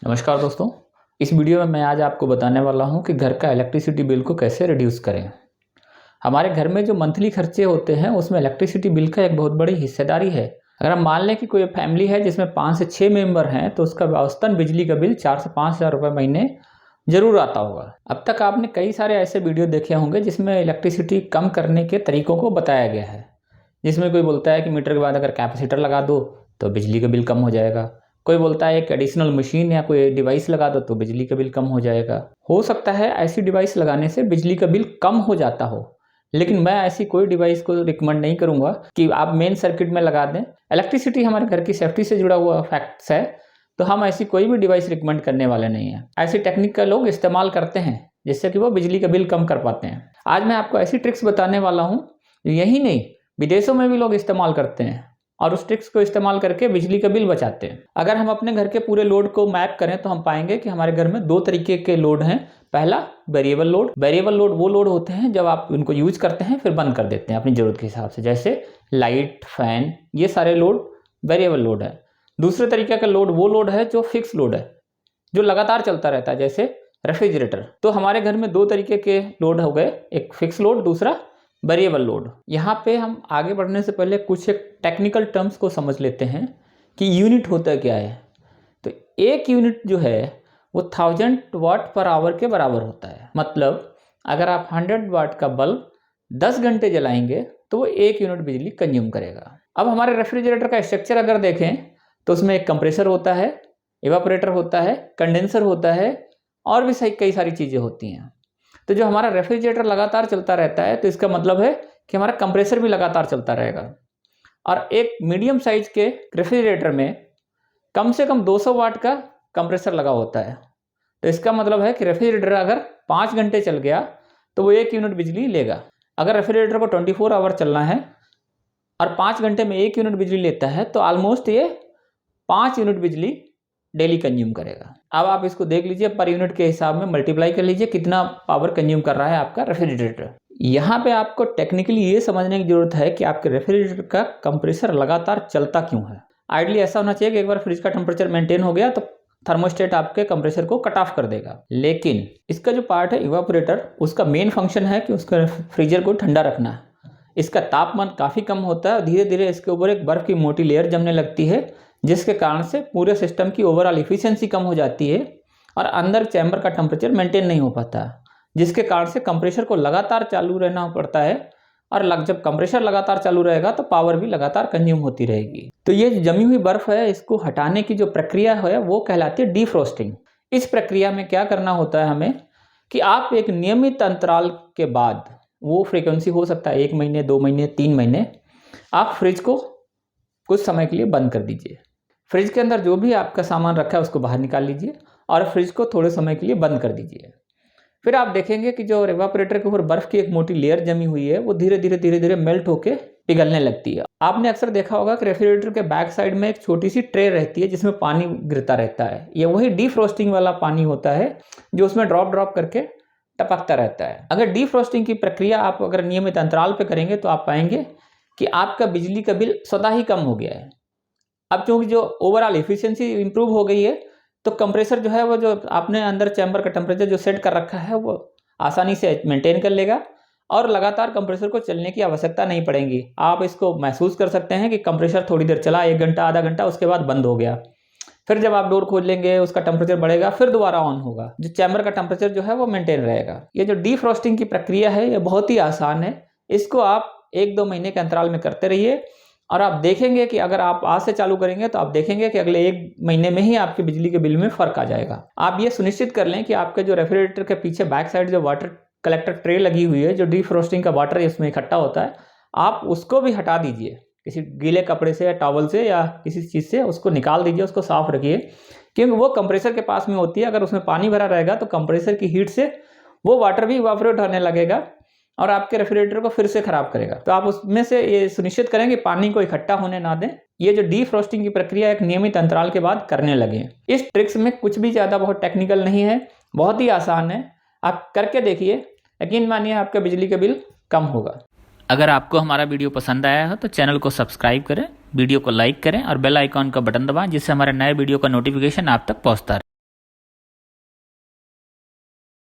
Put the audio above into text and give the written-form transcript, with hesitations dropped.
नमस्कार दोस्तों, इस वीडियो में मैं आज आपको बताने वाला हूं कि घर का इलेक्ट्रिसिटी बिल को कैसे रिड्यूस करें। हमारे घर में जो मंथली खर्चे होते हैं उसमें इलेक्ट्रिसिटी बिल का एक बहुत बड़ी हिस्सेदारी है। अगर हम मान लें कि कोई फैमिली है जिसमें 5 से 6 मेंबर हैं तो उसका औसतन बिजली का बिल 4 से 5 हज़ार रुपये महीने जरूर आता होगा। अब तक आपने कई सारे ऐसे वीडियो देखे होंगे जिसमें इलेक्ट्रिसिटी कम करने के तरीकों को बताया गया है, जिसमें कोई बोलता है कि मीटर के बाद अगर कैपेसिटर लगा दो तो बिजली का बिल कम हो जाएगा। कोई बोलता है एक एडिशनल मशीन या कोई डिवाइस लगा दो तो बिजली का बिल कम हो जाएगा। हो सकता है ऐसी डिवाइस लगाने से बिजली का बिल कम हो जाता हो, लेकिन मैं ऐसी कोई डिवाइस को रिकमेंड नहीं करूंगा कि आप मेन सर्किट में लगा दें। इलेक्ट्रिसिटी हमारे घर की सेफ्टी से जुड़ा हुआ फैक्ट्स है, तो हम ऐसी कोई भी डिवाइस रिकमेंड करने वाले नहीं हैं। ऐसी टेक्निक का लोग इस्तेमाल करते हैं जिससे कि वो बिजली का बिल कम कर पाते हैं। आज मैं आपको ऐसी ट्रिक्स बताने वाला हूँ, यही नहीं विदेशों में भी लोग इस्तेमाल करते हैं और उस ट्रिक्स को इस्तेमाल करके बिजली का बिल बचाते हैं। अगर हम अपने घर के पूरे लोड को मैप करें तो हम पाएंगे कि हमारे घर में 2 तरीके के लोड हैं। पहला वेरिएबल लोड। वेरिएबल लोड वो लोड होते हैं जब आप उनको यूज करते हैं फिर बंद कर देते हैं अपनी जरूरत के हिसाब से, जैसे लाइट, फैन, ये सारे लोड वेरिएबल लोड है। दूसरे तरीके का लोड वो लोड है जो फिक्स लोड है, जो लगातार चलता रहता है, जैसे रेफ्रिजरेटर। तो हमारे घर में 2 तरीके के लोड हो गए, एक फिक्स लोड, दूसरा वेरिएबल लोड। यहाँ पे हम आगे बढ़ने से पहले कुछ एक टेक्निकल टर्म्स को समझ लेते हैं कि यूनिट होता क्या है। तो एक यूनिट जो है वो 1000 वाट पर आवर के बराबर होता है। मतलब अगर आप 100 वाट का बल्ब 10 घंटे जलाएंगे तो वो 1 यूनिट बिजली कंज्यूम करेगा। अब हमारे रेफ्रिजरेटर का स्ट्रक्चर अगर देखें तो उसमें एक कंप्रेसर होता है, इवापोरेटर होता है, कंडेंसर होता है और भी कई सारी चीज़ें होती हैं। तो जो हमारा रेफ्रिजरेटर लगातार चलता रहता है तो इसका मतलब है कि हमारा कंप्रेसर भी लगातार चलता रहेगा। और एक मीडियम साइज के रेफ्रिजरेटर में कम से कम 200 वाट का कंप्रेसर लगा होता है। तो इसका मतलब है कि रेफ्रिजरेटर अगर 5 घंटे चल गया तो वो 1 यूनिट बिजली लेगा। अगर रेफ्रिजरेटर को 24 आवर चलना है और 5 घंटे में 1 यूनिट बिजली लेता है तो ऑलमोस्ट ये 5 यूनिट बिजली डेली कंज्यूम करेगा। अब आप इसको देख लीजिए, पर यूनिट के हिसाब में मल्टीप्लाई कर लीजिए कितना पावर कंज्यूम कर रहा है आपका रेफ्रिजरेटर। यहाँ पे आपको टेक्निकली ये समझने की जरूरत है कि आपके रेफ्रिजरेटर का कंप्रेसर लगातार चलता क्यों है। आइडियली ऐसा होना चाहिए कि एक बार फ्रिज का टेम्परेचर मेंटेन हो गया तो थर्मोस्टेट आपके कंप्रेसर को कट ऑफ कर देगा। लेकिन इसका जो पार्ट है इवापोरेटर, उसका मेन फंक्शन है कि उसका फ्रीजर को ठंडा रखना है। इसका तापमान काफ़ी कम होता है और धीरे धीरे इसके ऊपर एक बर्फ़ की मोटी लेयर जमने लगती है, जिसके कारण से पूरे सिस्टम की ओवरऑल इफिशिएंसी कम हो जाती है और अंदर चैम्बर का टेम्परेचर मेंटेन नहीं हो पाता, जिसके कारण से कंप्रेसर को लगातार चालू रहना पड़ता है। और जब कंप्रेसर लगातार चालू रहेगा तो पावर भी लगातार कंज्यूम होती रहेगी। तो ये जमी हुई बर्फ़ है, इसको हटाने की जो प्रक्रिया है वो कहलाती है डीफ्रोस्टिंग। इस प्रक्रिया में क्या करना होता है हमें कि आप एक नियमित अंतराल के बाद, वो फ्रीक्वेंसी हो सकता है 1 महीने, 2 महीने, 3 महीने, आप फ्रिज को कुछ समय के लिए बंद कर दीजिए। फ्रिज के अंदर जो भी आपका सामान रखा है उसको बाहर निकाल लीजिए और फ्रिज को थोड़े समय के लिए बंद कर दीजिए। फिर आप देखेंगे कि जो इवापोरेटर के ऊपर बर्फ़ की एक मोटी लेयर जमी हुई है वो धीरे धीरे मेल्ट होके पिघलने लगती है। आपने अक्सर देखा होगा कि रेफ्रिजरेटर के बैक साइड में एक छोटी सी ट्रे रहती है जिसमें पानी गिरता रहता है। ये वही डीफ्रोस्टिंग वाला पानी होता है जो उसमें ड्रॉप करके टपकता रहता है। अगर डीफ्रोस्टिंग की प्रक्रिया आप अगर नियमित अंतराल पर करेंगे तो आप पाएंगे कि आपका बिजली का बिल स्वतः ही कम हो गया है। अब क्योंकि जो ओवरऑल एफिशिएंसी इंप्रूव हो गई है तो कंप्रेसर जो है वो जो आपने अंदर चैम्बर का टेम्परेचर जो सेट कर रखा है वो आसानी से मेंटेन कर लेगा और लगातार कंप्रेसर को चलने की आवश्यकता नहीं पड़ेगी। आप इसको महसूस कर सकते हैं कि कंप्रेसर थोड़ी देर चला, 1 घंटा, आधा घंटा, उसके बाद बंद हो गया। फिर जब आप डोर खोल लेंगे उसका टेम्परेचर बढ़ेगा, फिर दोबारा ऑन होगा, जो चैम्बर का टेम्परेचर जो है वो मेंटेन रहेगा। ये जो डीफ्रोस्टिंग की प्रक्रिया है ये बहुत ही आसान है। इसको आप 1-2 महीने के अंतराल में करते रहिए और आप देखेंगे कि अगर आप आज से चालू करेंगे तो आप देखेंगे कि अगले 1 महीने में ही आपके बिजली के बिल में फ़र्क आ जाएगा। आप ये सुनिश्चित कर लें कि आपके जो रेफ्रिजरेटर के पीछे बैक साइड जो वाटर कलेक्टर ट्रे लगी हुई है, जो डीफ्रोस्टिंग का वाटर इसमें इकट्ठा होता है, आप उसको भी हटा दीजिए किसी गीले कपड़े से या टॉवल से या किसी चीज़ से, उसको निकाल दीजिए, उसको साफ रखिए, क्योंकि वो कंप्रेसर के पास में होती है। अगर उसमें पानी भरा रहेगा तो कंप्रेसर की हीट से वो वाटर भी इवापोरेट होने लगेगा और आपके रेफ्रिजरेटर को फिर से खराब करेगा। तो आप उसमें से ये सुनिश्चित करें कि पानी को इकट्ठा होने ना दें। ये जो डीफ्रोस्टिंग की प्रक्रिया एक नियमित अंतराल के बाद करने लगे। इस ट्रिक्स में कुछ भी ज़्यादा बहुत टेक्निकल नहीं है, बहुत ही आसान है। आप करके देखिए, यकीन मानिए आपका बिजली का बिल कम होगा। अगर आपको हमारा वीडियो पसंद आया हो तो चैनल को सब्सक्राइब करें, वीडियो को लाइक करें और बेल आइकॉन का बटन दबाएं, जिससे हमारे नए वीडियो का नोटिफिकेशन आप तक पहुंचता रहे।